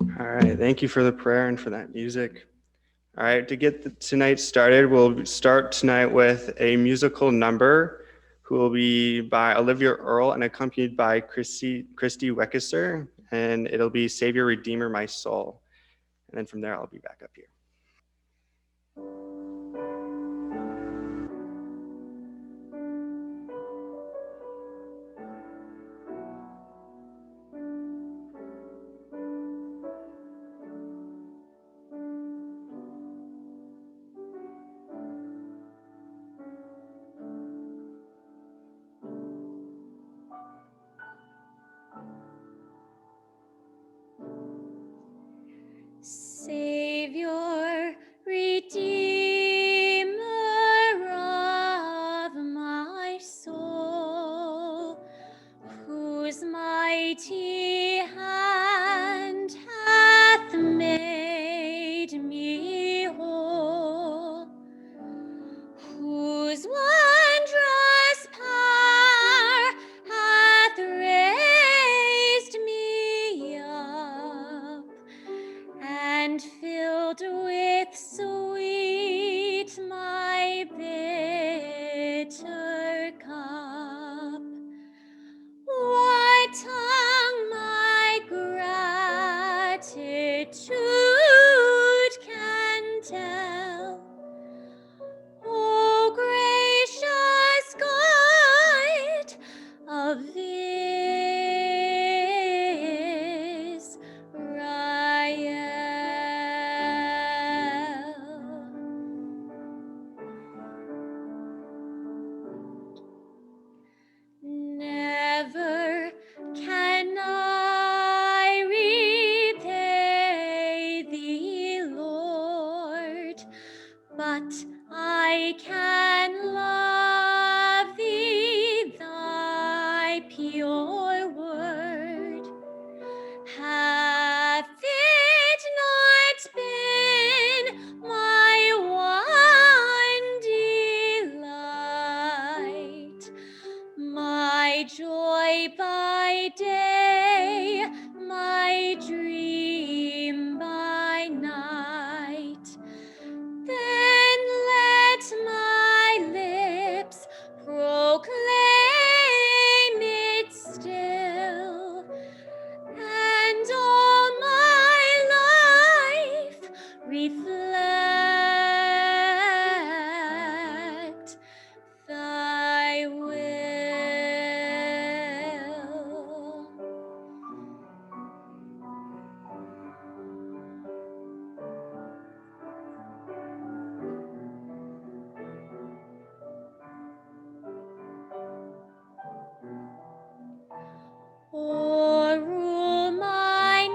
All right, thank you for the prayer and for that music. All right, to get tonight started, we'll start tonight with a musical number who will be by Olivia Earle and accompanied by Christy Weckesser, and it'll be Savior, Redeemer, My Soul. And then from there, I'll be back up here. Savior, Redeemer of my soul, whose mighty hand hath made me whole, whose wondrous power hath raised me up and filled with sweet my bitter cup. What tongue my gratitude can tell? O gracious God of never can I repay thee, Lord, but I can love thee, thy pure word. Hath it not been my one delight, my joy by day, my dream by night? Then let my lips proclaim it still, and all my life reflect thy will. Or rule my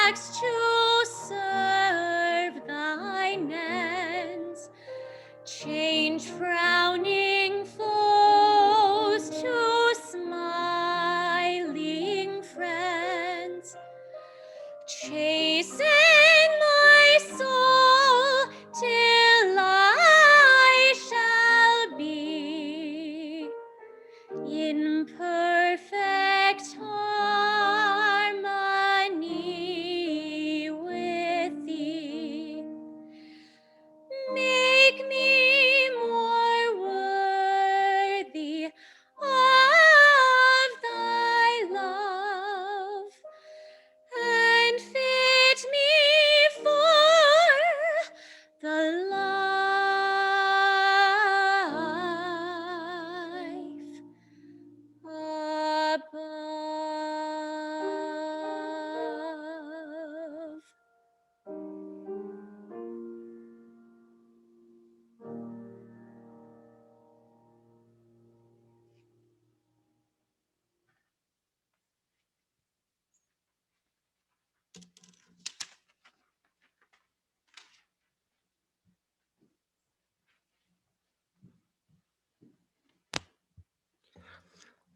next to serve thine ends, change frowning foes to smiling friends, chasten my soul till I shall be in perfect harmony with thee. Make me more worthy of thy love, and fit me for the life above.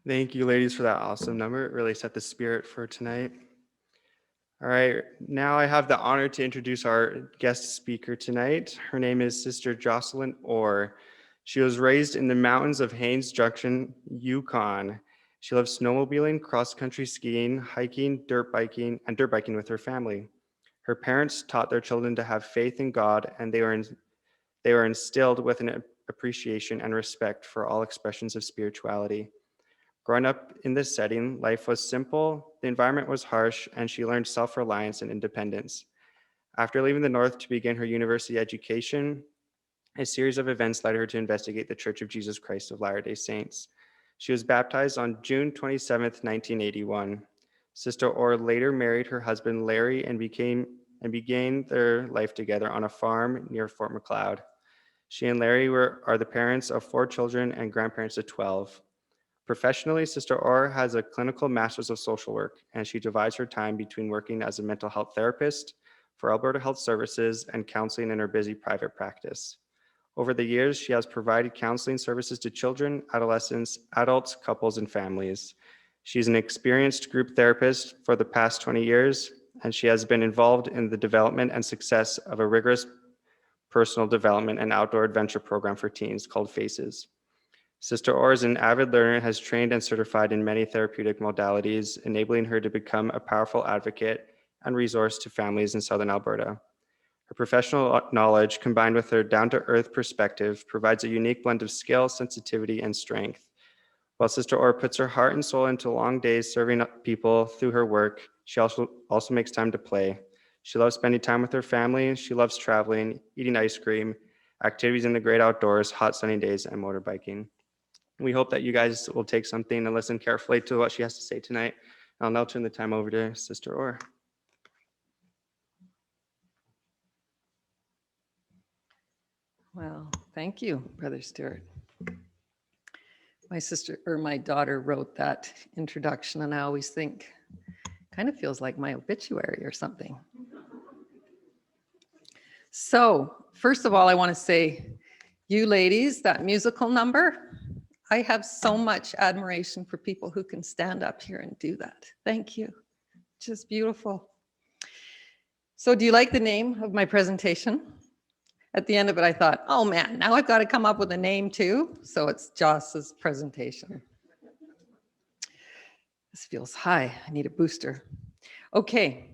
Thank you, ladies, for that awesome number. It really set the spirit for tonight. All right, now I have the honor to introduce our guest speaker tonight. Her name is Sister Jocelyn Orr. She was raised in the mountains of Haines Junction, Yukon, She loves snowmobiling, cross-country skiing, hiking, dirt biking with her family. Her parents taught their children to have faith in God, and they were instilled with an appreciation and respect for all expressions of spirituality. Growing up in this setting, life was simple, the environment was harsh, and she learned self-reliance and independence. After leaving the North to begin her university education, a series of events led her to investigate the Church of Jesus Christ of Latter-day Saints. She was baptized on June 27th, 1981. Sister Orr later married her husband Larry and began their life together on a farm near Fort Macleod. She and Larry are the parents of 4 children and grandparents of 12. Professionally, Sister Orr has a clinical master's of social work, and she divides her time between working as a mental health therapist for Alberta Health Services and counseling in her busy private practice. Over the years, she has provided counseling services to children, adolescents, adults, couples, and families. She's an experienced group therapist for the past 20 years, and she has been involved in the development and success of a rigorous personal development and outdoor adventure program for teens called FACES. Sister Orr is an avid learner and has trained and certified in many therapeutic modalities, enabling her to become a powerful advocate and resource to families in Southern Alberta. Her professional knowledge, combined with her down-to-earth perspective, provides a unique blend of skill, sensitivity, and strength. While Sister Orr puts her heart and soul into long days serving people through her work, she also makes time to play. She loves spending time with her family. She loves traveling, eating ice cream, activities in the great outdoors, hot sunny days, and motorbiking. We hope that you guys will take something and listen carefully to what she has to say tonight. I'll now turn the time over to Sister Orr. Well, thank you, Brother Stuart. My daughter wrote that introduction, and I always think, kind of feels like my obituary or something. So, first of all, I want to say, you ladies, that musical number, I have so much admiration for people who can stand up here and do that. Thank you. Just beautiful. So, do you like the name of my presentation? At the end of it, I thought, oh man, now I've got to come up with a name too. So it's Joss's presentation. This feels high. I need a booster. Okay.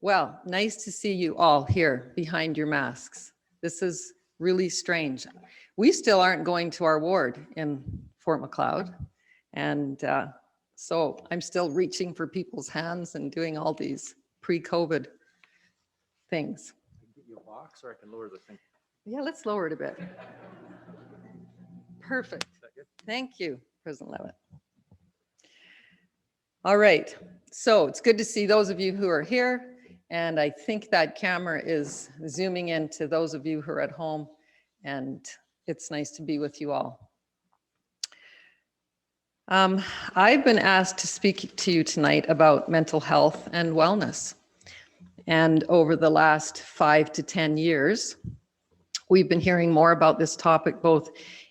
Well, nice to see you all here behind your masks. This is really strange. We still aren't going to our ward in Fort Macleod. And so I'm still reaching for people's hands and doing all these pre-COVID things. Get you a box, or I can lower the thing. Yeah, let's lower it a bit. Perfect. Thank you, President Levitt. All right, so it's good to see those of you who are here, and I think that camera is zooming in to those of you who are at home, and it's nice to be with you all. I've been asked to speak to you tonight about mental health and wellness. And over the last 5 to 10 years, we've been hearing more about this topic both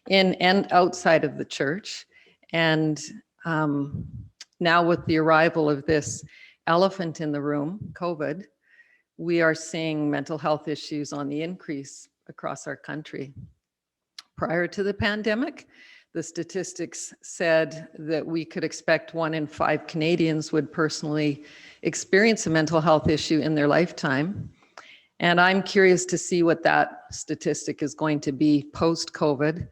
in and outside of the church. And now with the arrival of this elephant in the room, COVID, we are seeing mental health issues on the increase across our country. Prior to the pandemic, the statistics said that we could expect 1 in 5 Canadians would personally experience a mental health issue in their lifetime. And I'm curious to see what that statistic is going to be post-COVID.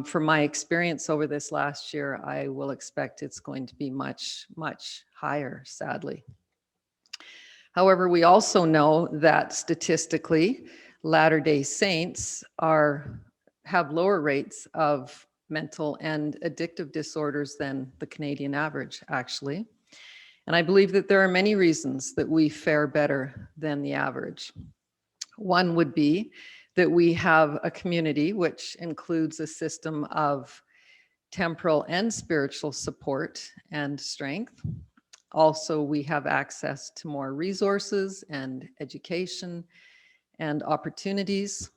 From my experience over this last year, I will expect it's going to be much, much higher, sadly. However, we also know that statistically, Latter-day Saints have lower rates of mental and addictive disorders than the Canadian average, actually. And I believe that there are many reasons that we fare better than the average. One would be that we have a community which includes a system of temporal and spiritual support and strength. Also, we have access to more resources and education and opportunities.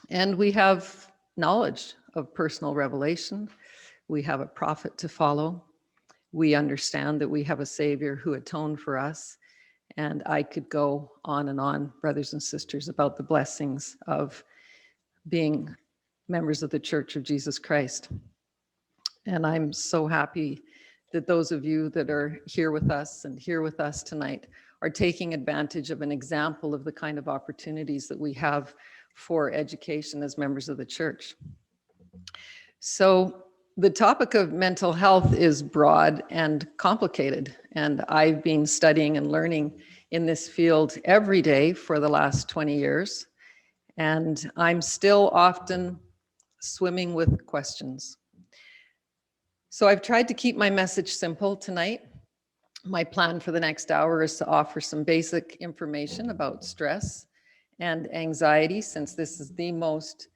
And we have knowledge of personal revelation. We have a prophet to follow. We understand that we have a Savior who atoned for us. And I could go on and on, brothers and sisters, about the blessings of being members of the Church of Jesus Christ. And I'm so happy that those of you that are here with us and here with us tonight are taking advantage of an example of the kind of opportunities that we have for education as members of the church. So the topic of mental health is broad and complicated, and I've been studying and learning in this field every day for the last 20 years, and I'm still often swimming with questions. So I've tried to keep my message simple tonight. My plan for the next hour is to offer some basic information about stress and anxiety, since this is the most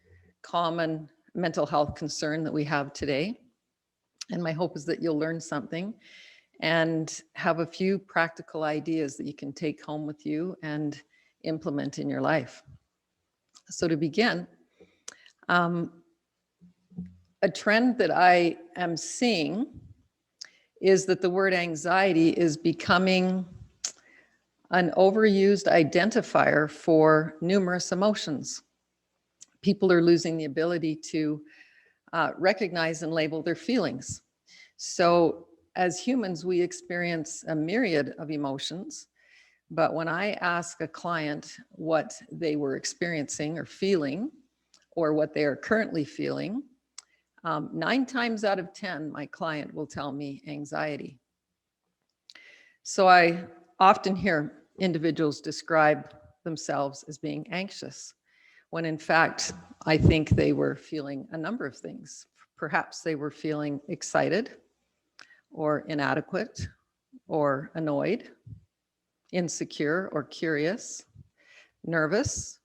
common mental health concern that we have today. And my hope is that you'll learn something and have a few practical ideas that you can take home with you and implement in your life. So to begin, a trend that I am seeing is that the word anxiety is becoming an overused identifier for numerous emotions. People are losing the ability to recognize and label their feelings. So as humans, we experience a myriad of emotions, but when I ask a client what they were experiencing or feeling, or what they are currently feeling, 9 times out of 10, my client will tell me anxiety. So I often hear individuals describe themselves as being anxious, when in fact, I think they were feeling a number of things. Perhaps they were feeling excited, or inadequate, or annoyed, insecure, or curious, nervous,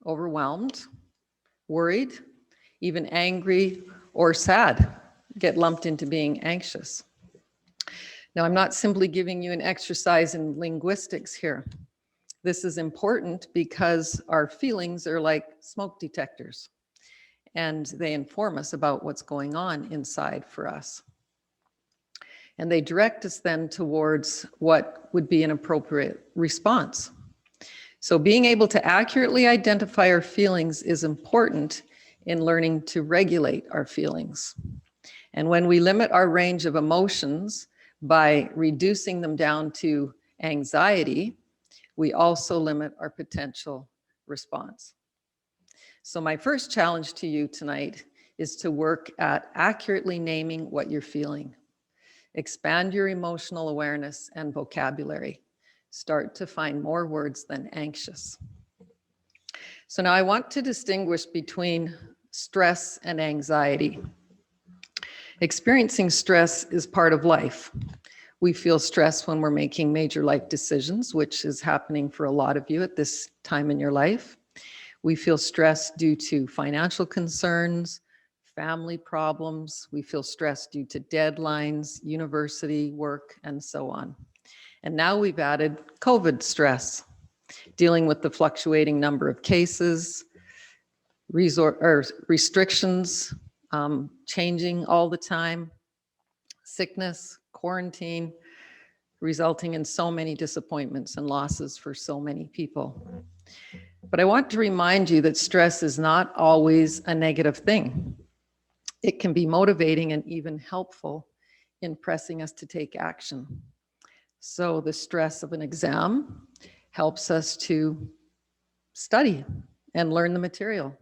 overwhelmed, worried, even angry or sad, get lumped into being anxious. Now, I'm not simply giving you an exercise in linguistics here. This is important because our feelings are like smoke detectors, and they inform us about what's going on inside for us. And they direct us then towards what would be an appropriate response. So being able to accurately identify our feelings is important in learning to regulate our feelings. And when we limit our range of emotions by reducing them down to anxiety, we also limit our potential response. So my first challenge to you tonight is to work at accurately naming what you're feeling. Expand your emotional awareness and vocabulary. Start to find more words than anxious. So now I want to distinguish between stress and anxiety. Experiencing stress is part of life. We feel stress when we're making major life decisions, which is happening for a lot of you at this time in your life. We feel stress due to financial concerns, family problems. We feel stress due to deadlines, university work, and so on. And now we've added COVID stress, dealing with the fluctuating number of cases, restrictions changing all the time, sickness, quarantine, resulting in so many disappointments and losses for so many people. But I want to remind you that stress is not always a negative thing. It can be motivating and even helpful in pressing us to take action. So the stress of an exam helps us to study and learn the material.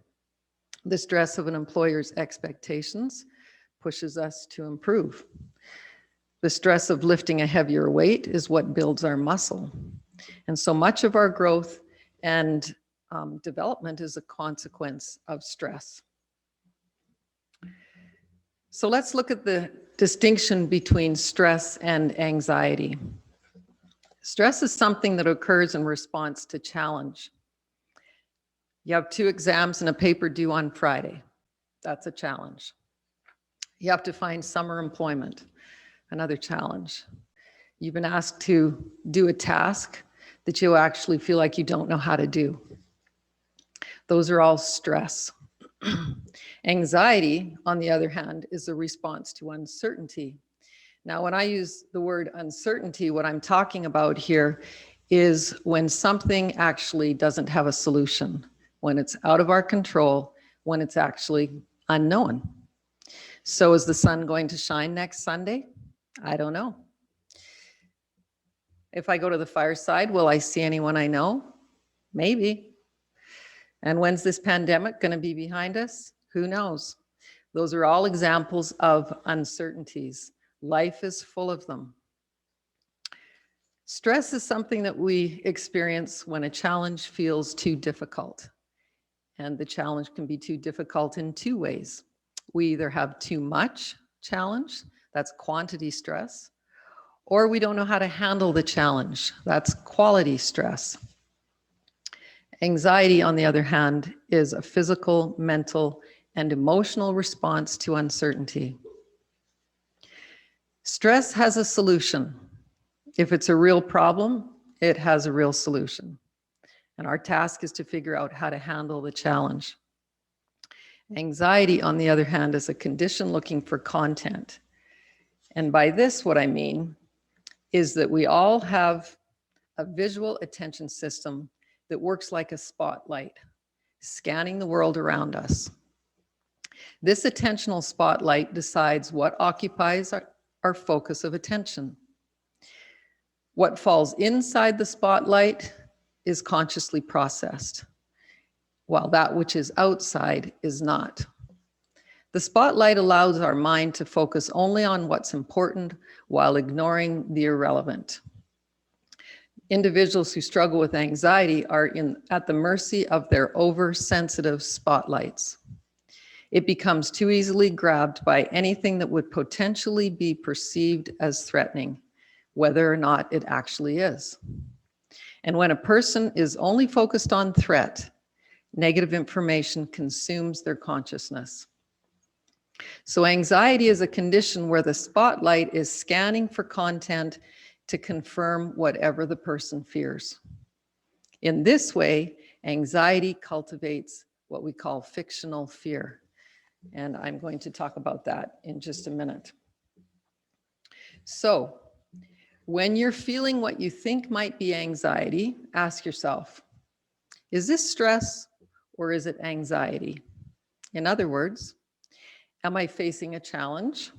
The stress of an employer's expectations pushes us to improve. The stress of lifting a heavier weight is what builds our muscle. And so much of our growth and development is a consequence of stress. So let's look at the distinction between stress and anxiety. Stress is something that occurs in response to challenge. You have 2 exams and a paper due on Friday. That's a challenge. You have to find summer employment, another challenge. You've been asked to do a task that you actually feel like you don't know how to do. Those are all stress. Anxiety, on the other hand, is a response to uncertainty. Now, when I use the word uncertainty, what I'm talking about here is when something actually doesn't have a solution, when it's out of our control, when it's actually unknown. So is the sun going to shine next Sunday? I don't know. If I go to the fireside, will I see anyone I know? Maybe. And when's this pandemic going to be behind us? Who knows? Those are all examples of uncertainties. Life is full of them. Stress is something that we experience when a challenge feels too difficult. And the challenge can be too difficult in two ways. We either have too much challenge, that's quantity stress, or we don't know how to handle the challenge, that's quality stress. Anxiety, on the other hand, is a physical, mental, and emotional response to uncertainty. Stress has a solution. If it's a real problem, it has a real solution. And our task is to figure out how to handle the challenge. Anxiety, on the other hand, is a condition looking for content. And by this, what I mean is that we all have a visual attention system that works like a spotlight, scanning the world around us. This attentional spotlight decides what occupies our focus of attention. What falls inside the spotlight is consciously processed, while that which is outside is not. The spotlight allows our mind to focus only on what's important while ignoring the irrelevant. Individuals who struggle with anxiety are at the mercy of their oversensitive spotlights. It becomes too easily grabbed by anything that would potentially be perceived as threatening, whether or not it actually is. And when a person is only focused on threat, negative information consumes their consciousness. So anxiety is a condition where the spotlight is scanning for content to confirm whatever the person fears. In this way, anxiety cultivates what we call fictional fear. And I'm going to talk about that in just a minute. So, when you're feeling what you think might be anxiety, ask yourself, is this stress or is it anxiety? In other words, am I facing a challenge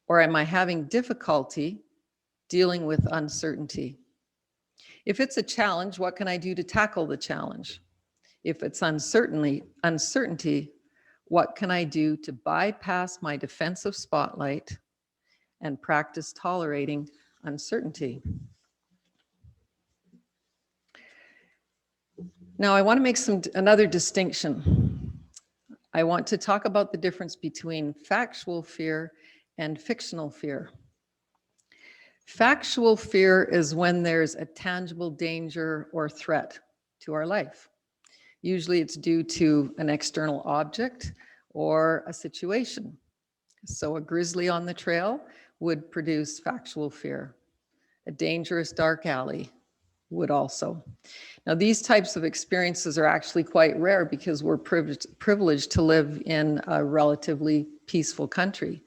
or am I having difficulty dealing with uncertainty? If it's a challenge, what can I do to tackle the challenge? If it's uncertainty, what can I do to bypass my defensive spotlight and practice tolerating uncertainty? Now, I want to make another distinction. I want to talk about the difference between factual fear and fictional fear. Factual fear is when there's a tangible danger or threat to our life. Usually it's due to an external object or a situation. So a grizzly on the trail would produce factual fear. A dangerous dark alley would also. Now, these types of experiences are actually quite rare because we're privileged to live in a relatively peaceful country.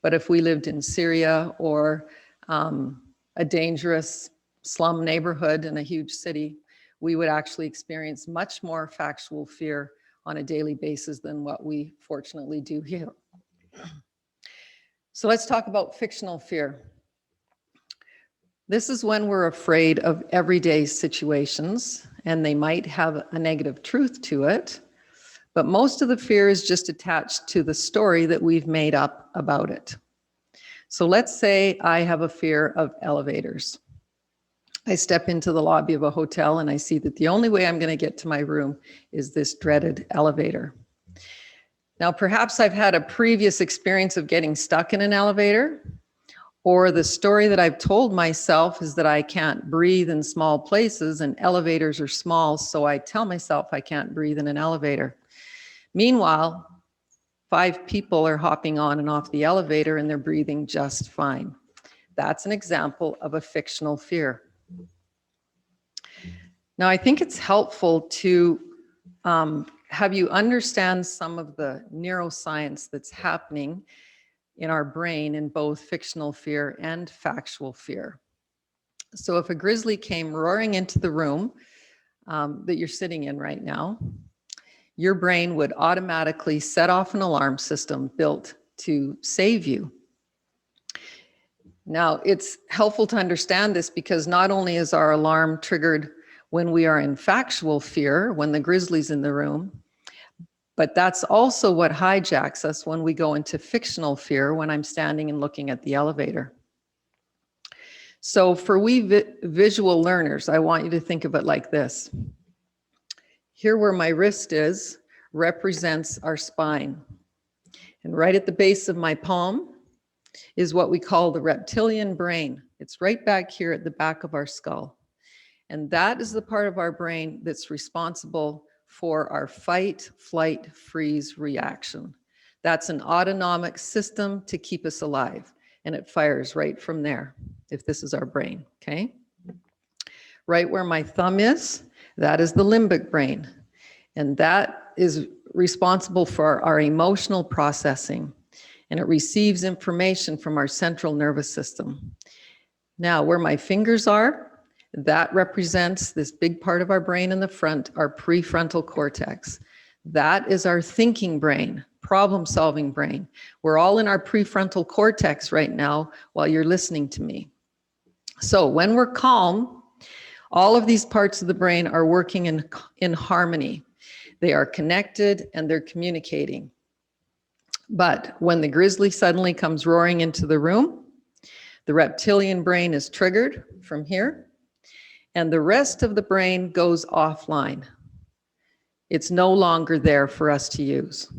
But if we lived in Syria or a dangerous slum neighborhood in a huge city, we would actually experience much more factual fear on a daily basis than what we fortunately do here. So let's talk about fictional fear. This is when we're afraid of everyday situations, and they might have a negative truth to it, but most of the fear is just attached to the story that we've made up about it. So let's say I have a fear of elevators. I step into the lobby of a hotel and I see that the only way I'm going to get to my room is this dreaded elevator. Now, perhaps I've had a previous experience of getting stuck in an elevator, or the story that I've told myself is that I can't breathe in small places and elevators are small, so I tell myself I can't breathe in an elevator. Meanwhile, 5 people are hopping on and off the elevator and they're breathing just fine. That's an example of a fictional fear. Now, I think it's helpful to have you understand some of the neuroscience that's happening in our brain in both fictional fear and factual fear. So if a grizzly came roaring into the room that you're sitting in right now, your brain would automatically set off an alarm system built to save you. Now, it's helpful to understand this because not only is our alarm triggered when we are in factual fear, when the grizzly's in the room, but that's also what hijacks us when we go into fictional fear, when I'm standing and looking at the elevator. So for we visual learners, I want you to think of it like this. Here where my wrist is represents our spine. And right at the base of my palm is what we call the reptilian brain. It's right back here at the back of our skull. And that is the part of our brain that's responsible for our fight, flight, freeze reaction. That's an autonomic system to keep us alive. And it fires right from there, if this is our brain, okay? Right where my thumb is, that is the limbic brain. And that is responsible for our emotional processing. And it receives information from our central nervous system. Now, where my fingers are, that represents this big part of our brain in the front, our prefrontal cortex. That is our thinking brain, problem-solving brain. We're all in our prefrontal cortex right now while you're listening to me. So when we're calm, all of these parts of the brain are working in harmony. They are connected and they're communicating. But when the grizzly suddenly comes roaring into the room, the reptilian brain is triggered from here, and the rest of the brain goes offline. It's no longer there for us to use.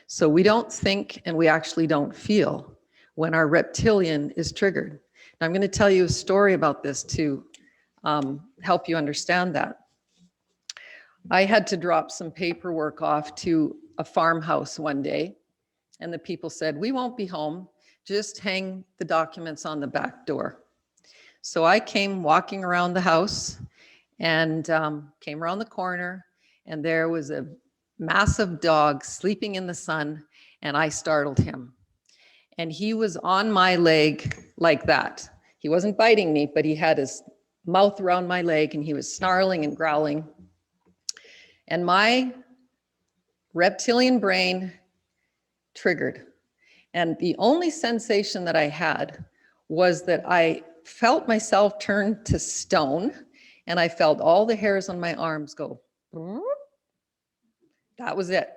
So we don't think and we actually don't feel when our reptilian is triggered. Now I'm going to tell you a story about this to help you understand that. I had to drop some paperwork off to a farmhouse one day, and the people said, "We won't be home, just hang the documents on the back door." So I came walking around the house and came around the corner, and there was a massive dog sleeping in the sun, and I startled him. And he was on my leg like that. He wasn't biting me, but he had his mouth around my leg and he was snarling and growling. And my reptilian brain triggered. And the only sensation that I had was that I felt myself turn to stone, and I felt all the hairs on my arms go. That was it.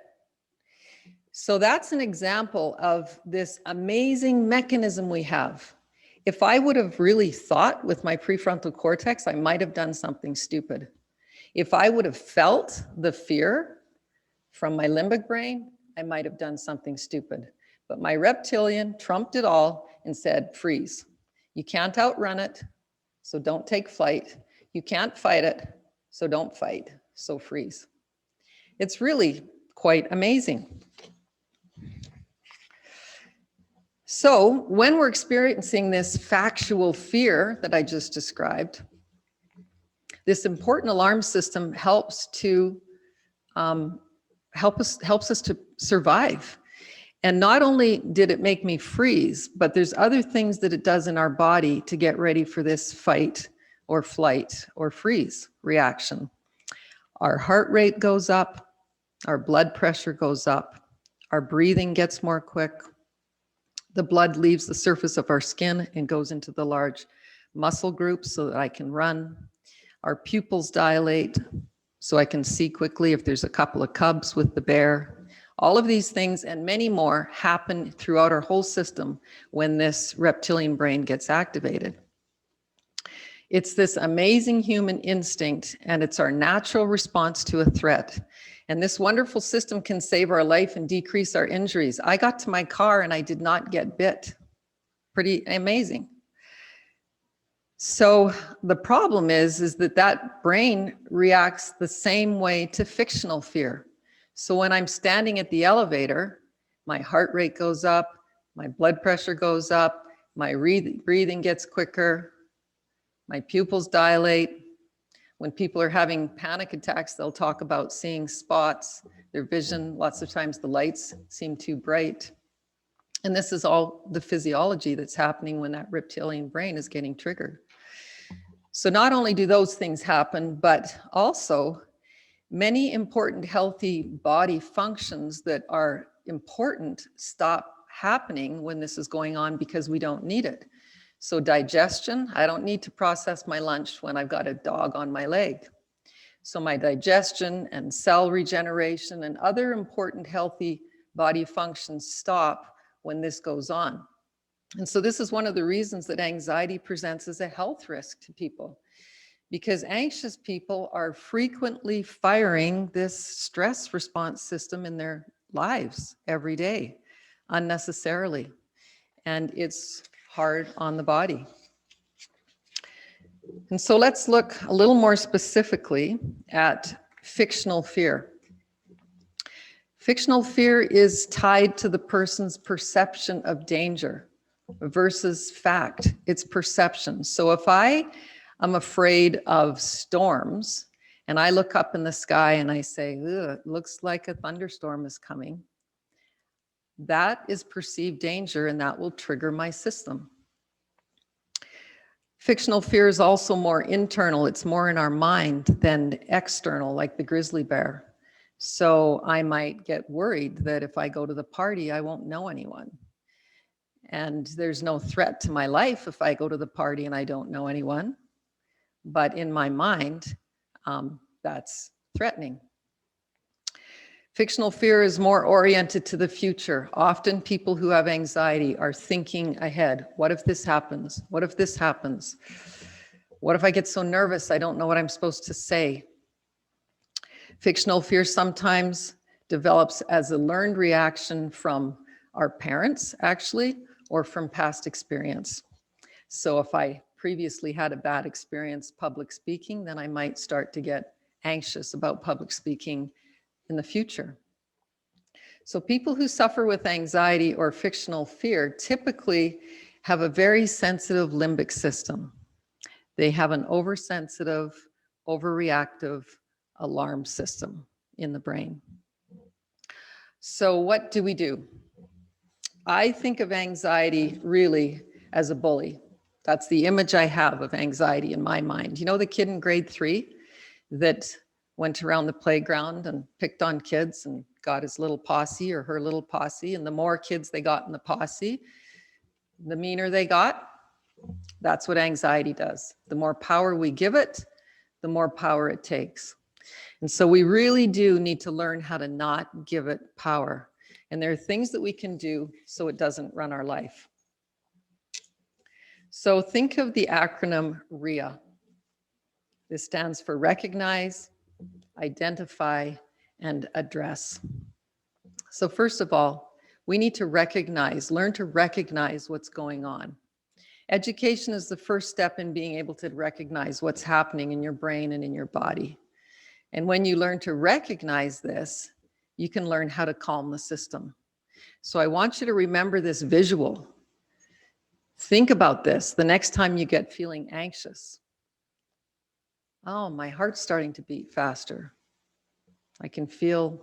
So that's an example of this amazing mechanism we have. If I would have really thought with my prefrontal cortex, I might have done something stupid. If I would have felt the fear from my limbic brain, I might have done something stupid. But my reptilian trumped it all and said, freeze. You can't outrun it, so don't take flight. You can't fight it, so don't fight, so freeze. It's really quite amazing. So when we're experiencing this factual fear that I just described, this important alarm system helps to helps us to survive. And not only did it make me freeze, but there's other things that it does in our body to get ready for this fight or flight or freeze reaction. Our heart rate goes up, our blood pressure goes up, our breathing gets more quick. The blood leaves the surface of our skin and goes into the large muscle groups so that I can run. Our pupils dilate so I can see quickly if there's a couple of cubs with the bear. All of these things and many more happen throughout our whole system when this reptilian brain gets activated. It's this amazing human instinct, and it's our natural response to a threat. And this wonderful system can save our life and decrease our injuries. I got to my car and I did not get bit. Pretty amazing. So the problem is that that brain reacts the same way to fictional fear. So when I'm standing at the elevator, my heart rate goes up, my blood pressure goes up, my breathing gets quicker, my pupils dilate. When people are having panic attacks, they'll talk about seeing spots, their vision, lots of times the lights seem too bright. And this is all the physiology that's happening when that reptilian brain is getting triggered. So not only do those things happen, but also many important healthy body functions that are important stop happening when this is going on because we don't need it. So digestion, I don't need to process my lunch when I've got a dog on my leg. So my digestion and cell regeneration and other important healthy body functions stop when this goes on. And so this is one of the reasons that anxiety presents as a health risk to people, because anxious people are frequently firing this stress response system in their lives every day unnecessarily. And it's hard on the body. And so let's look a little more specifically at fictional fear. Fictional fear is tied to the person's perception of danger versus fact. It's perception. So if I am afraid of storms and I look up in the sky and I say, it looks like a thunderstorm is coming, that is perceived danger and that will trigger my system. Fictional fear is also more internal. It's more in our mind than external, like the grizzly bear. So I might get worried that if I go to the party, I won't know anyone. And there's no threat to my life if I go to the party and I don't know anyone. But in my mind, that's threatening. Fictional fear is more oriented to the future. Often people who have anxiety are thinking ahead. What if this happens? What if this happens? What if I get so nervous I don't know what I'm supposed to say? Fictional fear sometimes develops as a learned reaction from our parents, actually, or from past experience. So if I previously had a bad experience public speaking, then I might start to get anxious about public speaking in the future. So people who suffer with anxiety or fictional fear typically have a very sensitive limbic system. They have an oversensitive, overreactive alarm system in the brain. So what do we do? I think of anxiety really as a bully. That's the image I have of anxiety in my mind. You know the kid in grade 3 that went around the playground and picked on kids and got his little posse or her little posse, and the more kids they got in the posse, the meaner they got. That's what anxiety does. The more power we give it, the more power it takes. And so we really do need to learn how to not give it power. And there are things that we can do so it doesn't run our life. So think of the acronym RIA. This stands for recognize, identify, and address. So first of all, we need to learn to recognize what's going on. Education is the first step in being able to recognize what's happening in your brain and in your body. And when you learn to recognize this, you can learn how to calm the system. So I want you to remember this visual. Think about this the next time you get feeling anxious. Oh, my heart's starting to beat faster. I can feel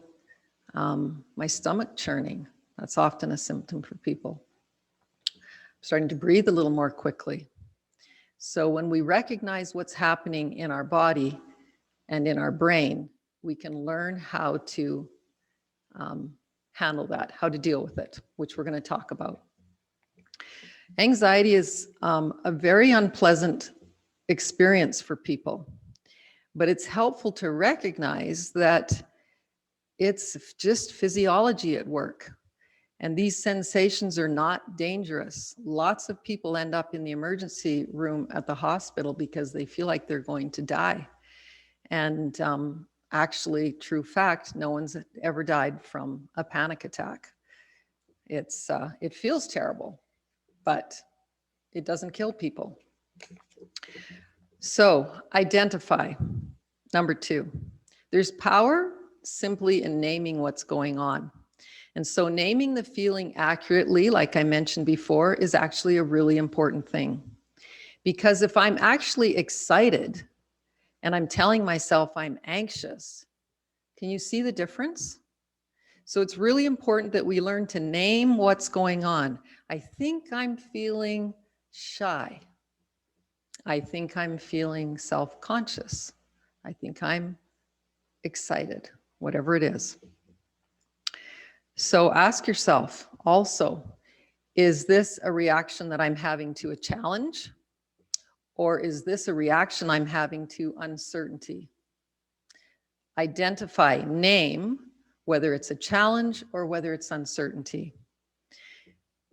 my stomach churning. That's often a symptom for people. I'm starting to breathe a little more quickly. So when we recognize what's happening in our body and in our brain, we can learn how to handle that, how to deal with it, which we're going to talk about. Anxiety is a very unpleasant experience for people, but it's helpful to recognize that it's just physiology at work. And these sensations are not dangerous. Lots of people end up in the emergency room at the hospital because they feel like they're going to die. And actually, true fact, no one's ever died from a panic attack. It feels terrible, but it doesn't kill people. So identify, number 2. There's power simply in naming what's going on. And so naming the feeling accurately, like I mentioned before, is actually a really important thing. Because if I'm actually excited and I'm telling myself I'm anxious, can you see the difference? So it's really important that we learn to name what's going on. I think I'm feeling shy. I think I'm feeling self-conscious. I think I'm excited, whatever it is. So ask yourself also, Is this a reaction that I'm having to a challenge? Or is this a reaction I'm having to uncertainty? Identify, name, whether it's a challenge or whether it's uncertainty.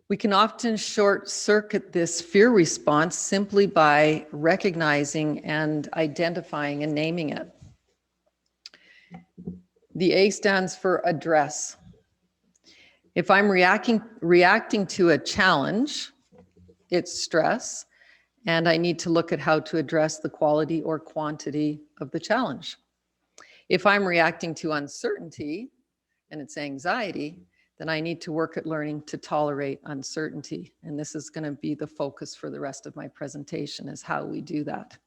We can often short circuit this fear response simply by recognizing and identifying and naming it. The A stands for address. If I'm reacting to a challenge, it's stress, and I need to look at how to address the quality or quantity of the challenge. If I'm reacting to uncertainty and it's anxiety, then I need to work at learning to tolerate uncertainty. And this is going to be the focus for the rest of my presentation, is how we do that.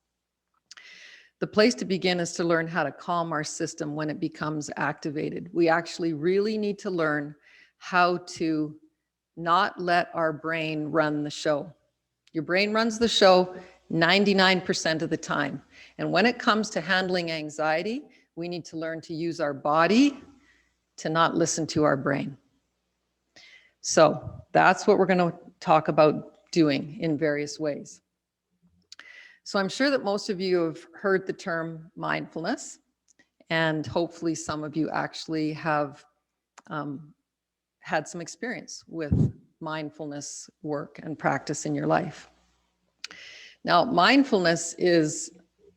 The place to begin is to learn how to calm our system when it becomes activated. We actually really need to learn how to not let our brain run the show. Your brain runs the show 99% of the time. And when it comes to handling anxiety, we need to learn to use our body to not listen to our brain. So that's what we're going to talk about doing in various ways. So I'm sure that most of you have heard the term mindfulness, and hopefully some of you actually have had some experience with mindfulness work and practice in your life. Now, mindfulness is,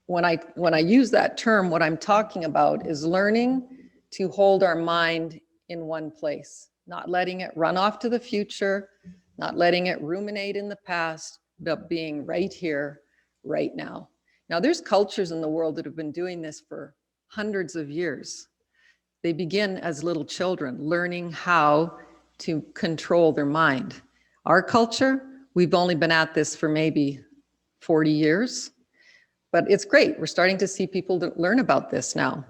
when I use that term, what I'm talking about is learning to hold our mind in one place, not letting it run off to the future, not letting it ruminate in the past, but being right here, right now. Now, there's cultures in the world that have been doing this for hundreds of years. They begin as little children, learning how to control their mind. Our culture, we've only been at this for maybe 40 years, but it's great. We're starting to see people learn about this now.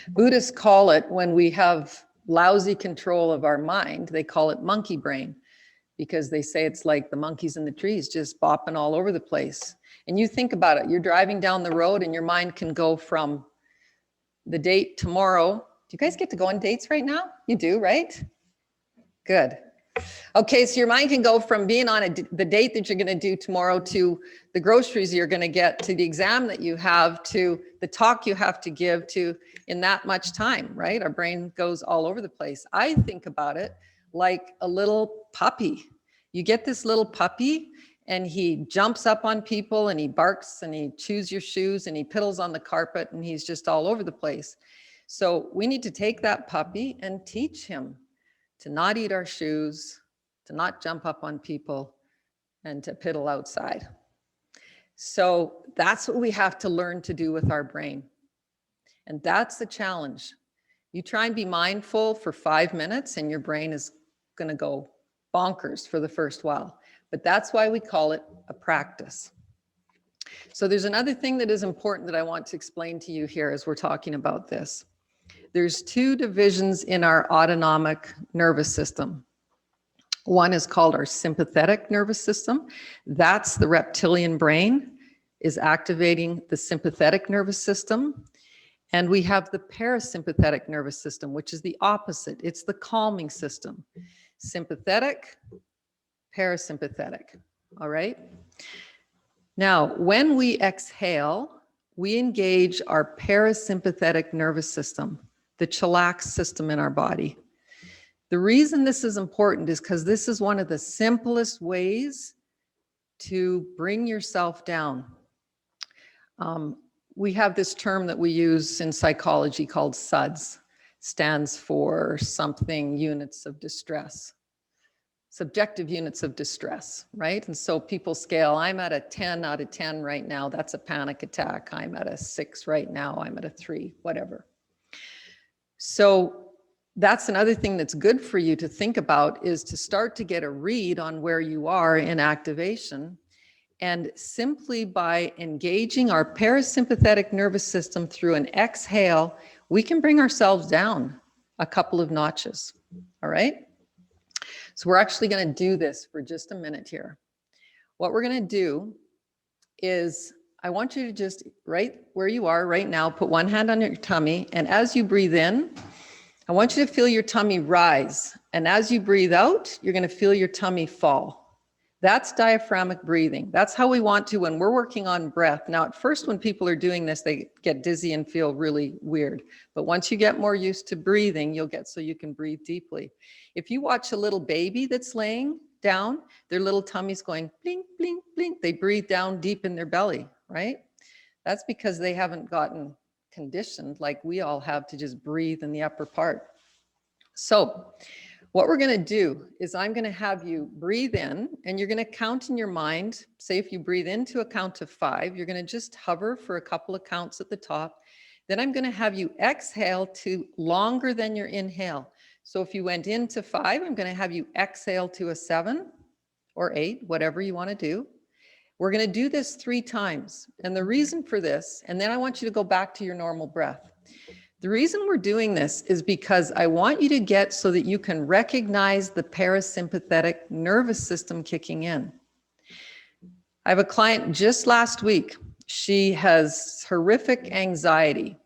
Buddhists call it, when we have lousy control of our mind, they call it monkey brain, because they say it's like the monkeys in the trees just bopping all over the place. And you think about it, you're driving down the road and your mind can go from the date tomorrow. Do you guys get to go on dates right now? You do, right? Good. Okay, so your mind can go from being on the date that you're going to do tomorrow, to the groceries you're going to get, to the exam that you have, to the talk you have to give, to in that much time, right? Our brain goes all over the place. I think about it like a little puppy. You get this little puppy and he jumps up on people and he barks and he chews your shoes and he piddles on the carpet and he's just all over the place. So we need to take that puppy and teach him to not eat our shoes, to not jump up on people, and to piddle outside. So that's what we have to learn to do with our brain. And that's the challenge. You try and be mindful for 5 minutes and your brain is going to go bonkers for the first while. But that's why we call it a practice. So there's another thing that is important that I want to explain to you here as we're talking about this. There's two divisions in our autonomic nervous system. One is called our sympathetic nervous system. That's the reptilian brain is activating the sympathetic nervous system. And we have the parasympathetic nervous system, which is the opposite. It's the calming system. Sympathetic, parasympathetic, all right? Now, when we exhale, we engage our parasympathetic nervous system, the chillax system in our body. The reason this is important is because this is one of the simplest ways to bring yourself down. We have this term that we use in psychology called SUDS, stands for something units of distress, subjective units of distress, right? And so people scale, I'm at a 10 out of 10 right now, that's a panic attack. I'm at a 6 right now, I'm at a 3, whatever. So that's another thing that's good for you to think about, is to start to get a read on where you are in activation. And simply by engaging our parasympathetic nervous system through an exhale, we can bring ourselves down a couple of notches, all right? So we're actually going to do this for just a minute here. What we're going to do is, I want you to just, right where you are right now, put one hand on your tummy, and as you breathe in, I want you to feel your tummy rise. And as you breathe out, you're going to feel your tummy fall. That's diaphragmatic breathing. That's how we want to when we're working on breath. Now, at first, when people are doing this, they get dizzy and feel really weird. But once you get more used to breathing, you'll get so you can breathe deeply. If you watch a little baby that's laying down, their little tummy's going blink, blink, blink. They breathe down deep in their belly, right? That's because they haven't gotten conditioned like we all have to just breathe in the upper part. So what we're going to do is I'm going to have you breathe in, and you're going to count in your mind. Say if you breathe into a count of 5, you're going to just hover for a couple of counts at the top. Then I'm going to have you exhale to longer than your inhale. So if you went into 5, I'm going to have you exhale to a 7 or 8, whatever you want to do. We're going to do this 3 times. And the reason for this, and then I want you to go back to your normal breath. The reason we're doing this is because I want you to get so that you can recognize the parasympathetic nervous system kicking in. I have a client just last week. She has horrific anxiety,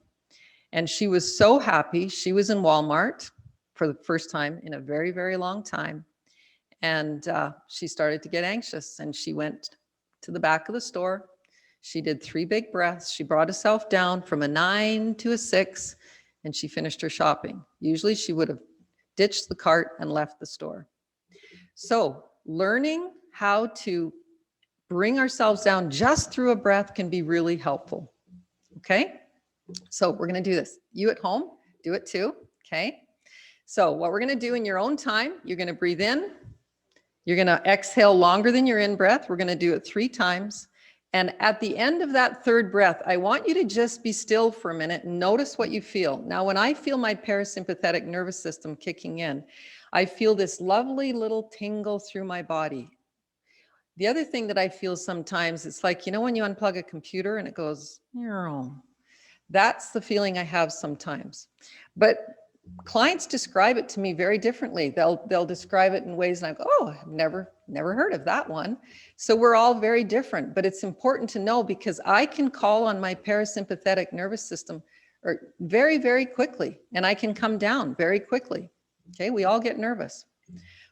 and she was so happy. She was in Walmart for the first time in a very, very long time. And she started to get anxious, and she went to the back of the store. She did 3 big breaths. She brought herself down from a 9 to a 6, and she finished her shopping. Usually she would have ditched the cart and left the store. So learning how to bring ourselves down just through a breath can be really helpful. Okay? So we're going to do this. You at home, do it too. Okay? So what we're going to do in your own time, you're going to breathe in. You're going to exhale longer than your in breath. We're going to do it 3 times. And at the end of that 3rd breath, I want you to just be still for a minute and notice what you feel. Now, when I feel my parasympathetic nervous system kicking in, I feel this lovely little tingle through my body. The other thing that I feel sometimes, it's like, you know, when you unplug a computer and it goes, that's the feeling I have sometimes. But clients describe it to me very differently. They'll describe it in ways and I go, oh, I've never heard of that one. So we're all very different, but it's important to know because I can call on my parasympathetic nervous system very, very quickly, and I can come down very quickly. Okay, we all get nervous.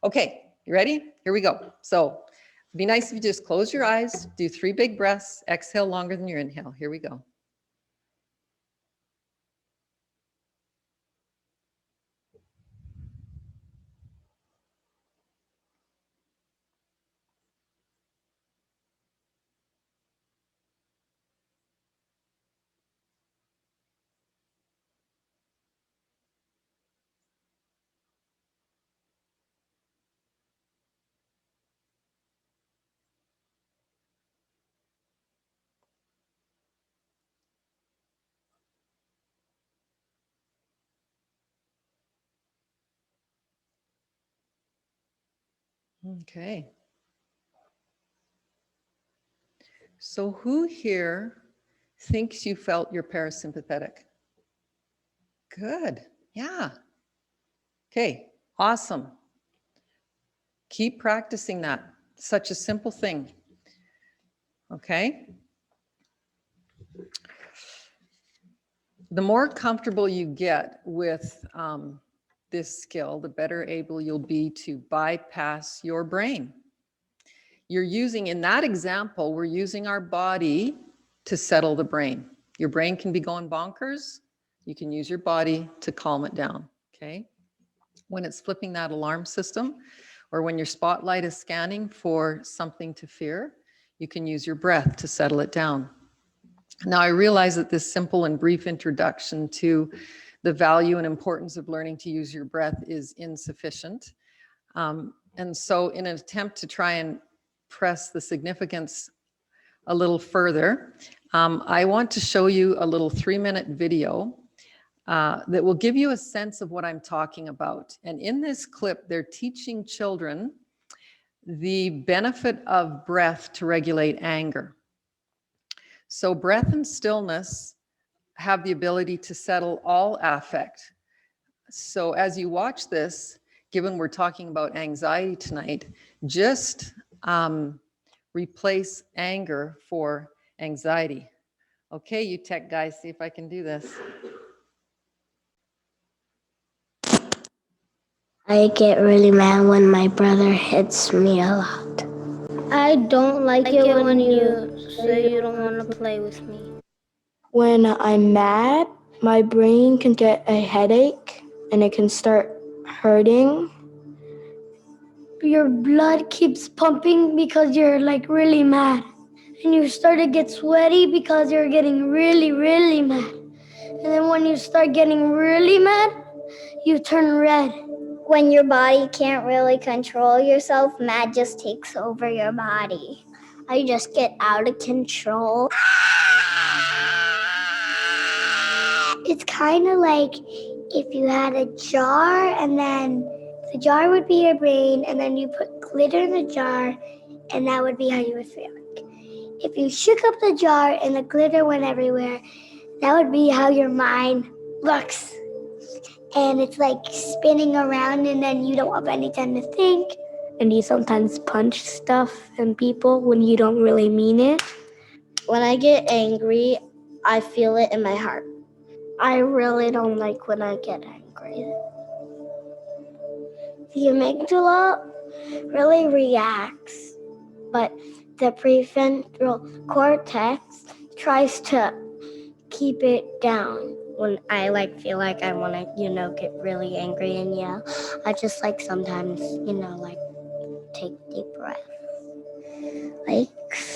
Okay, you ready? Here we go. So it'd be nice if you just close your eyes, do 3 big breaths, exhale longer than your inhale. Here we go. Okay. So who here thinks you felt your parasympathetic? Good. Yeah. Okay. Awesome. Keep practicing that. Such a simple thing. Okay. The more comfortable you get with this skill, the better able you'll be to bypass your brain. You're using, in that example, we're using our body to settle the brain. Your brain can be going bonkers. You can use your body to calm it down, okay? When it's flipping that alarm system, or when your spotlight is scanning for something to fear, you can use your breath to settle it down. Now, I realize that this simple and brief introduction to the value and importance of learning to use your breath is insufficient. And so in an attempt to try and press the significance a little further, I want to show you a little 3-minute video that will give you a sense of what I'm talking about. And in this clip, they're teaching children the benefit of breath to regulate anger. So breath and stillness have the ability to settle all affect. So as you watch this, given we're talking about anxiety tonight, just replace anger for anxiety. Okay, you tech guys, see if I can do this. I get really mad when my brother hits me a lot. I don't like it when you say you don't want to play with me. When I'm mad, my brain can get a headache and it can start hurting. Your blood keeps pumping because you're like really mad. And you start to get sweaty because you're getting really, really mad. And then when you start getting really mad, you turn red. When your body can't really control yourself, mad just takes over your body. I just get out of control. It's kind of like if you had a jar and then the jar would be your brain and then you put glitter in the jar and that would be how you would feel. If you shook up the jar and the glitter went everywhere, that would be how your mind looks. And it's like spinning around and then you don't have any time to think. And you sometimes punch stuff and people when you don't really mean it. When I get angry, I feel it in my heart. I really don't like when I get angry. The amygdala really reacts, but the prefrontal cortex tries to keep it down. When I feel like I want to, get really angry and yell, I just sometimes, take deep breath.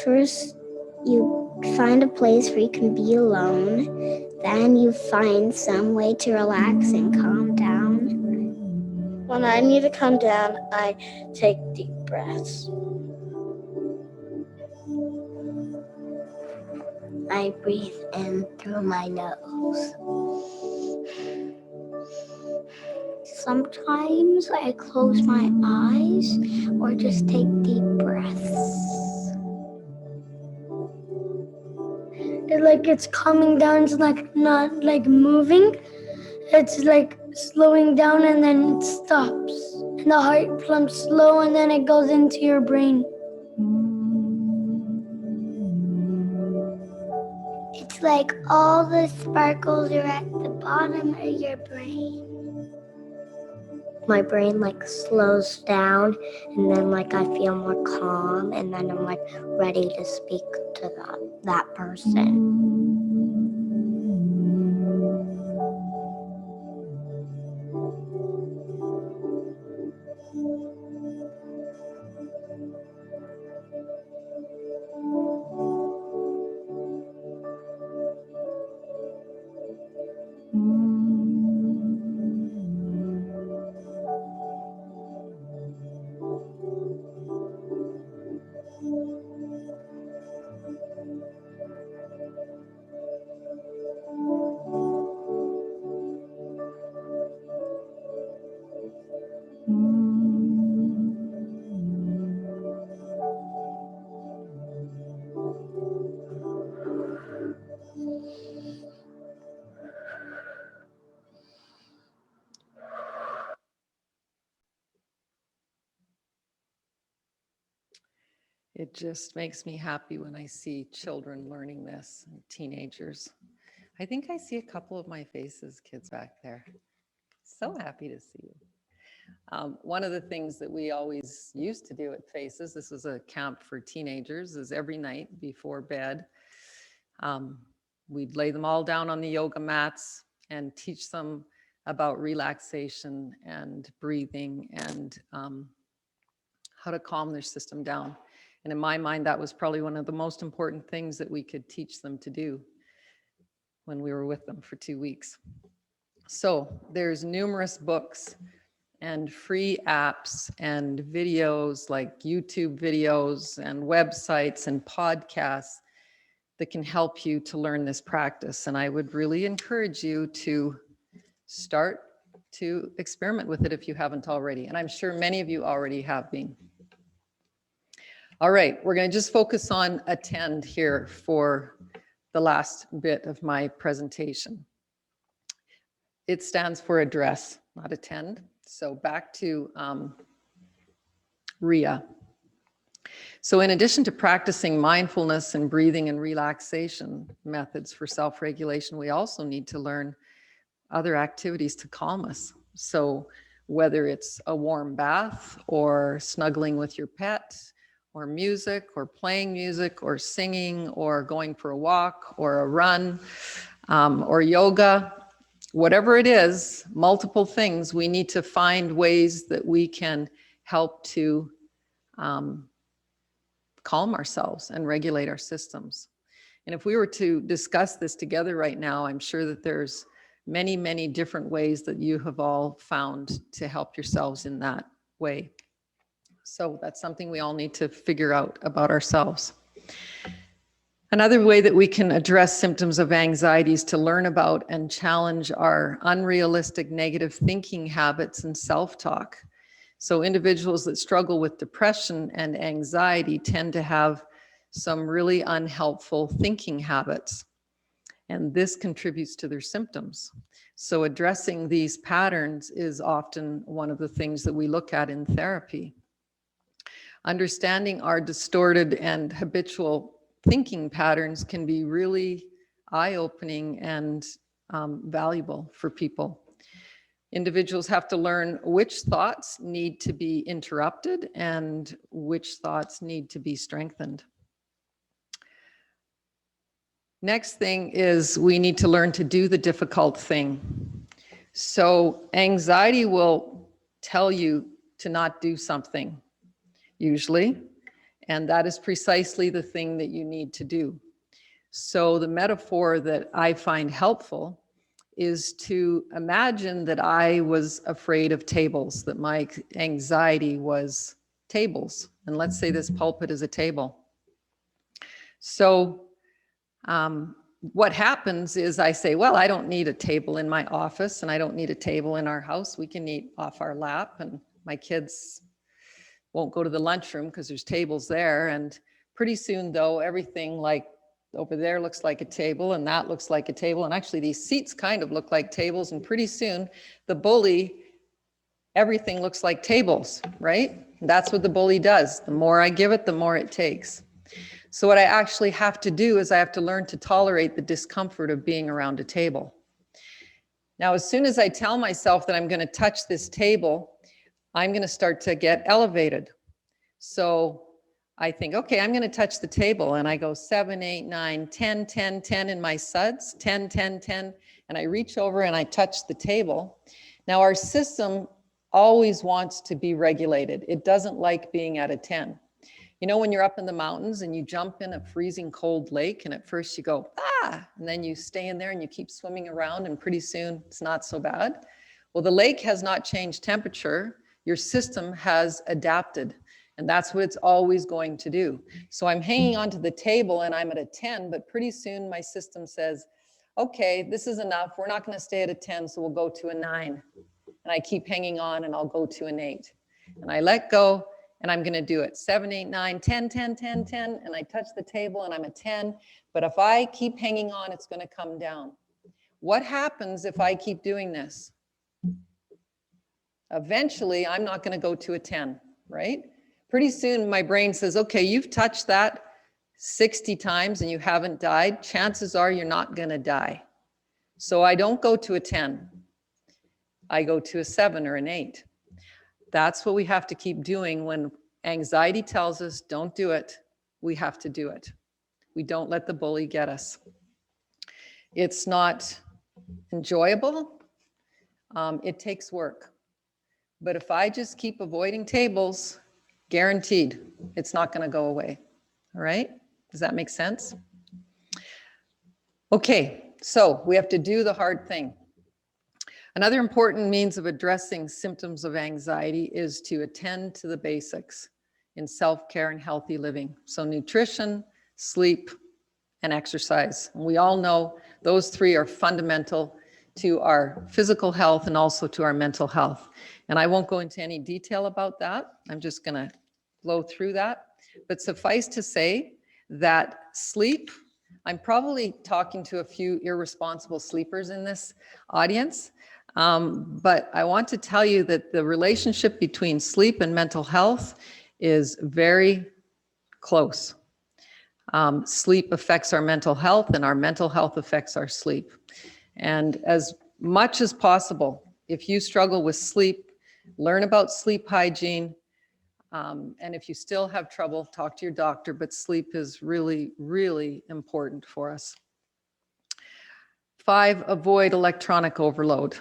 First you find a place where you can be alone, then you find some way to relax and calm down. When I need to calm down, I take deep breaths. I breathe in through my nose. Sometimes I close my eyes or just take deep breaths. It's coming down, it's not moving. It's slowing down and then it stops. And the heart pumps slow and then it goes into your brain. It's like all the sparkles are at the bottom of your brain. My brain slows down and then I feel more calm and then I'm ready to speak to that person. It just makes me happy when I see children learning this, and teenagers. I think I see a couple of my faces, kids back there. So happy to see you. One of the things that we always used to do at Faces, this was a camp for teenagers, is every night before bed, we'd lay them all down on the yoga mats and teach them about relaxation and breathing and how to calm their system down. And in my mind, that was probably one of the most important things that we could teach them to do when we were with them for 2 weeks. So there's numerous books and free apps and videos like YouTube videos and websites and podcasts that can help you to learn this practice. And I would really encourage you to start to experiment with it if you haven't already. And I'm sure many of you already have been. All right, we're going to just focus on attend here for the last bit of my presentation. It stands for address, not attend. So back to RIA. So in addition to practicing mindfulness and breathing and relaxation methods for self-regulation, we also need to learn other activities to calm us. So whether it's a warm bath or snuggling with your pet or music or playing music or singing or going for a walk or a run or yoga, whatever it is, multiple things, we need to find ways that we can help to calm ourselves and regulate our systems. And if we were to discuss this together right now, I'm sure that there's many, many different ways that you have all found to help yourselves in that way. So that's something we all need to figure out about ourselves. Another way that we can address symptoms of anxiety is to learn about and challenge our unrealistic negative thinking habits and self-talk. So individuals that struggle with depression and anxiety tend to have some really unhelpful thinking habits, and this contributes to their symptoms. So addressing these patterns is often one of the things that we look at in therapy. Understanding our distorted and habitual thinking patterns can be really eye-opening and valuable for people. Individuals have to learn which thoughts need to be interrupted and which thoughts need to be strengthened. Next thing is we need to learn to do the difficult thing. So anxiety will tell you to not do something, usually, and that is precisely the thing that you need to do. So the metaphor that I find helpful is to imagine that I was afraid of tables, that my anxiety was tables. And let's say this pulpit is a table. So what happens is I say, well, I don't need a table in my office and I don't need a table in our house. We can eat off our lap, and my kids won't go to the lunchroom because there's tables there. And pretty soon though, everything like over there looks like a table and that looks like a table. And actually these seats kind of look like tables. And pretty soon the bully, everything looks like tables, right? That's what the bully does. The more I give it, the more it takes. So what I actually have to do is I have to learn to tolerate the discomfort of being around a table. Now, as soon as I tell myself that I'm going to touch this table, I'm going to start to get elevated. So I think, okay, I'm going to touch the table, and I go 7, 8, 9, 10, 10, 10 in my suds, 10, 10, 10, and I reach over and I touch the table. Now, our system always wants to be regulated. It doesn't like being at a 10. You know, when you're up in the mountains and you jump in a freezing cold lake, and at first you go, ah, and then you stay in there and you keep swimming around, and pretty soon it's not so bad. Well, the lake has not changed temperature. Your system has adapted, and that's what it's always going to do. So I'm hanging onto the table and I'm at a 10, but pretty soon my system says, okay, this is enough. We're not going to stay at a 10, so we'll go to a 9. And I keep hanging on and I'll go to an 8. And I let go. And I'm going to do it 7, 8, 9, 10, 10, 10, 10. And I touch the table and I'm a 10. But if I keep hanging on, it's going to come down. What happens if I keep doing this? Eventually, I'm not going to go to a 10, right? Pretty soon, my brain says, okay, you've touched that 60 times and you haven't died. Chances are you're not going to die. So I don't go to a 10. I go to a 7 or an 8. That's what we have to keep doing when anxiety tells us don't do it. We have to do it. We don't let the bully get us. It's not enjoyable. It takes work. But if I just keep avoiding tables, guaranteed, it's not going to go away. All right? Does that make sense? Okay, so we have to do the hard thing. Another important means of addressing symptoms of anxiety is to attend to the basics in self-care and healthy living. So nutrition, sleep, and exercise. And we all know those three are fundamental to our physical health and also to our mental health. And I won't go into any detail about that. I'm just going to blow through that. But suffice to say that sleep, I'm probably talking to a few irresponsible sleepers in this audience. But I want to tell you that the relationship between sleep and mental health is very close. Sleep affects our mental health and our mental health affects our sleep. And as much as possible, if you struggle with sleep, Learn about sleep hygiene. And if you still have trouble, talk to your doctor, but sleep is really, really important for us. 5, avoid electronic overload.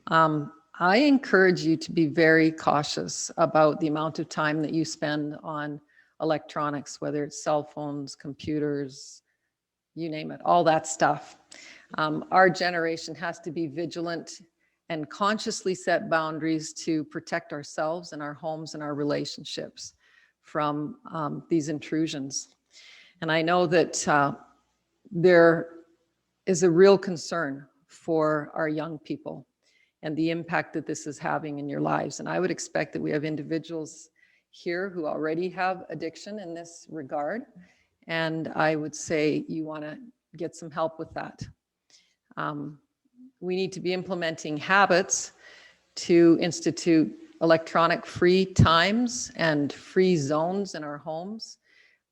I encourage you to be very cautious about the amount of time that you spend on electronics, whether it's cell phones, computers, you name it, all that stuff. Our generation has to be vigilant and consciously set boundaries to protect ourselves and our homes and our relationships from these intrusions. And I know that there is a real concern for our young people and the impact that this is having in your lives. And I would expect that we have individuals here who already have addiction in this regard. And I would say you want to get some help with that. We need to be implementing habits to institute electronic free times and free zones in our homes.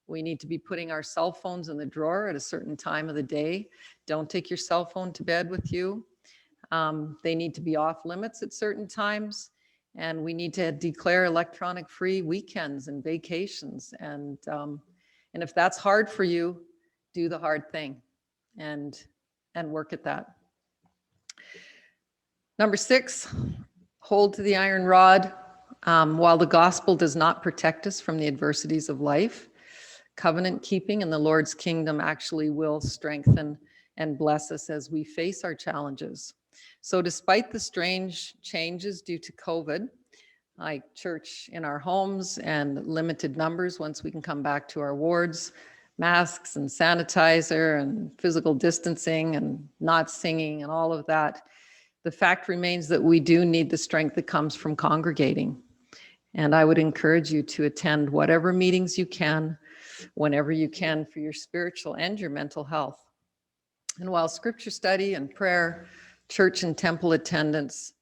We need to be putting our cell phones in the drawer at a certain time of the day. Don't take your cell phone to bed with you. They need to be off limits at certain times. And we need to declare electronic free weekends and vacations. And if that's hard for you, do the hard thing and work at that. Number 6, hold to the iron rod. While the gospel does not protect us from the adversities of life, covenant keeping in the Lord's kingdom actually will strengthen and bless us as we face our challenges. So despite the strange changes due to COVID, like church in our homes and limited numbers once we can come back to our wards, masks and sanitizer and physical distancing and not singing and all of that, the fact remains that we do need the strength that comes from congregating. And I would encourage you to attend whatever meetings you can, whenever you can, for your spiritual and your mental health. And while scripture study and prayer, church and temple attendance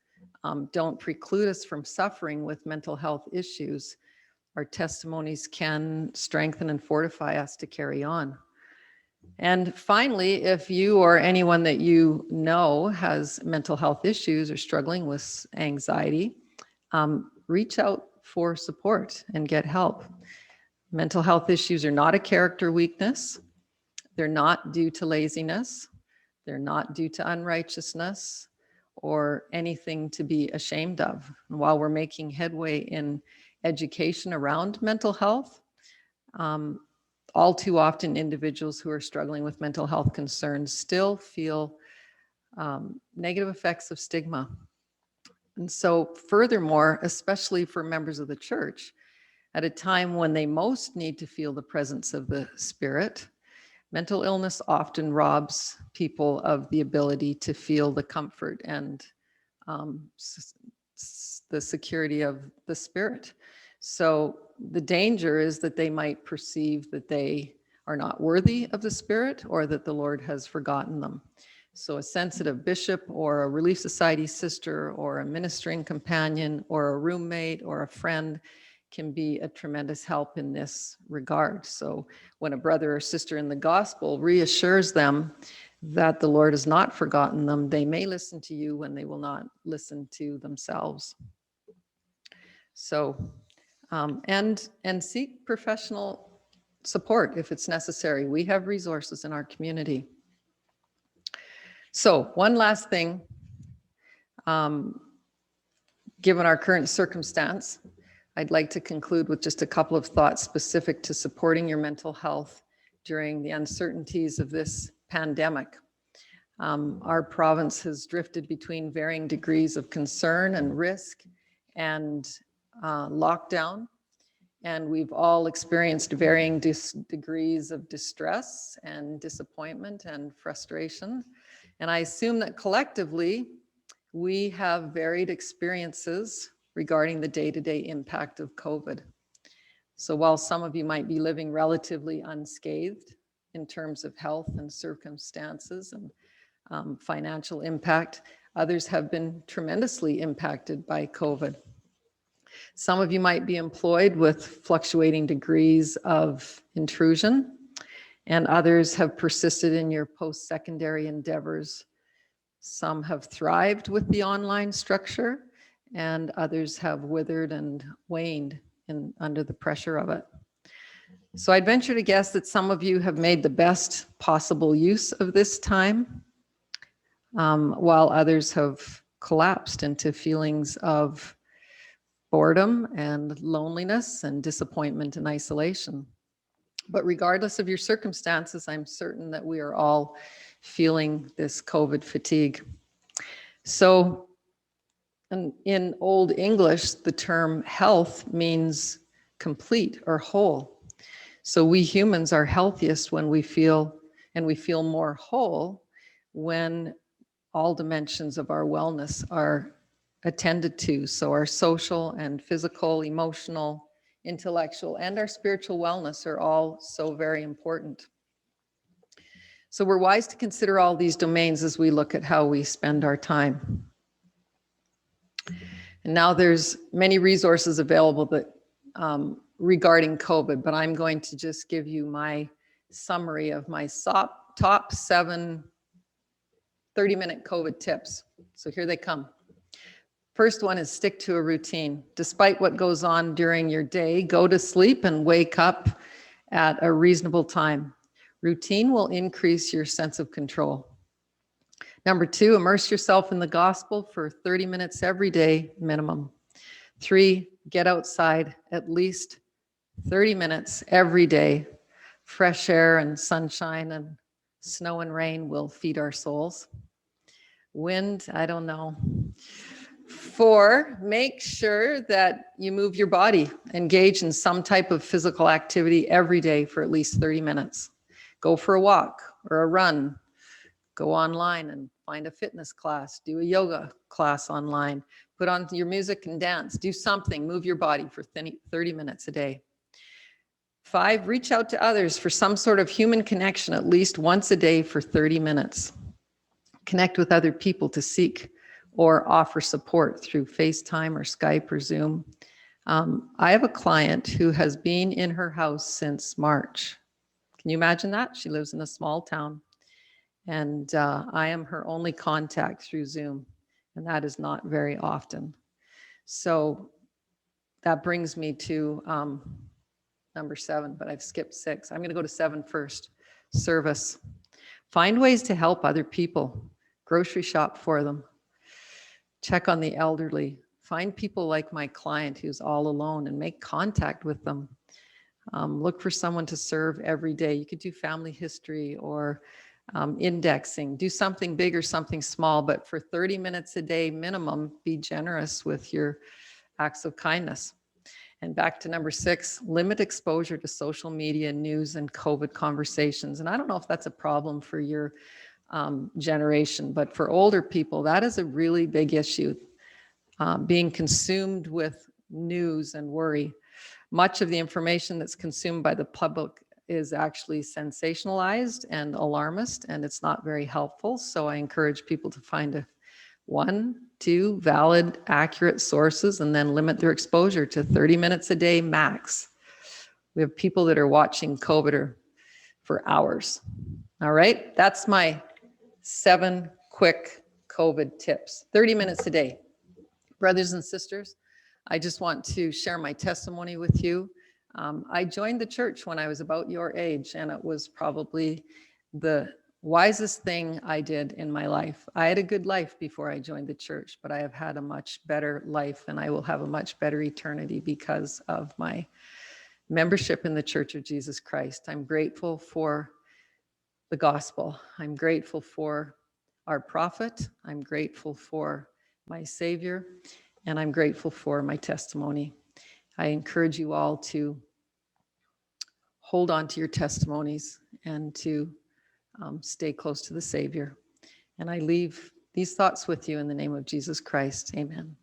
don't preclude us from suffering with mental health issues, our testimonies can strengthen and fortify us to carry on. And finally, if you or anyone that you know has mental health issues or struggling with anxiety, reach out for support and get help. Mental health issues are not a character weakness. They're not due to laziness. They're not due to unrighteousness or anything to be ashamed of. And while we're making headway in education around mental health, all too often individuals who are struggling with mental health concerns still feel negative effects of stigma. And so furthermore, especially for members of the church, at a time when they most need to feel the presence of the Spirit, mental illness often robs people of the ability to feel the comfort and the security of the Spirit. So the danger is that they might perceive that they are not worthy of the Spirit or that the Lord has forgotten them. So a sensitive bishop or a Relief Society sister or a ministering companion or a roommate or a friend can be a tremendous help in this regard. So when a brother or sister in the gospel reassures them that the Lord has not forgotten them, they may listen to you when they will not listen to themselves. So, and seek professional support if it's necessary. We have resources in our community. So one last thing, given our current circumstance, I'd like to conclude with just a couple of thoughts specific to supporting your mental health during the uncertainties of this pandemic. Our province has drifted between varying degrees of concern and risk and lockdown, and we've all experienced varying degrees of distress and disappointment and frustration. And I assume that collectively, we have varied experiences regarding the day-to-day impact of COVID. So while some of you might be living relatively unscathed in terms of health and circumstances and financial impact, others have been tremendously impacted by COVID. Some of you might be employed with fluctuating degrees of intrusion, and others have persisted in your post-secondary endeavors. Some have thrived with the online structure, and others have withered and waned under the pressure of it. So I'd venture to guess that some of you have made the best possible use of this time, while others have collapsed into feelings of boredom and loneliness and disappointment and isolation. But regardless of your circumstances, I'm certain that we are all feeling this COVID fatigue. So in Old English, the term health means complete or whole. So we humans are healthiest when we feel, and we feel more whole when all dimensions of our wellness are attended to. So our social and physical, emotional, intellectual, and our spiritual wellness are all so very important. So we're wise to consider all these domains as we look at how we spend our time. And now there's many resources available that regarding COVID, but I'm going to just give you my summary of my top 7 30-minute COVID tips. So here they come. First one is stick to a routine. Despite what goes on during your day, go to sleep and wake up at a reasonable time. Routine will increase your sense of control. Number 2, immerse yourself in the gospel for 30 minutes every day minimum. 3, get outside at least 30 minutes every day. Fresh air and sunshine and snow and rain will feed our souls. Wind, I don't know. 4, make sure that you move your body. Engage in some type of physical activity every day for at least 30 minutes. Go for a walk or a run. Go online and find a fitness class. Do a yoga class online. Put on your music and dance. Do something. Move your body for 30 minutes a day. 5, reach out to others for some sort of human connection at least once a day for 30 minutes. Connect with other people to seek or offer support through FaceTime or Skype or Zoom. I have a client who has been in her house since March. Can you imagine that? She lives in a small town, and I am her only contact through Zoom, and that is not very often. So that brings me to number 7, but I've skipped 6. I'm going to go to 7 first. Service. Find ways to help other people. Grocery shop for them. Check on the elderly. Find people like my client who's all alone and make contact with them. Look for someone to serve every day. You could do family history or indexing. Do something big or something small, but for 30 minutes a day minimum, be generous with your acts of kindness. And back to number 6, limit exposure to social media, news, and COVID conversations. And I don't know if that's a problem for your generation, but for older people, that is a really big issue. Being consumed with news and worry. Much of the information that's consumed by the public is actually sensationalized and alarmist, and it's not very helpful. So I encourage people to find 1, 2 valid, accurate sources, and then limit their exposure to 30 minutes a day max. We have people that are watching COVID for hours. All right, that's my 7 quick COVID tips, 30 minutes a day. Brothers and sisters, I just want to share my testimony with you. I joined the church when I was about your age, and it was probably the wisest thing I did in my life. I had a good life before I joined the church, but I have had a much better life, and I will have a much better eternity because of my membership in the Church of Jesus Christ. I'm grateful for the gospel. I'm grateful for our prophet. I'm grateful for my Savior, and I'm grateful for my testimony. I encourage you all to hold on to your testimonies and to stay close to the Savior. And I leave these thoughts with you in the name of Jesus Christ. Amen.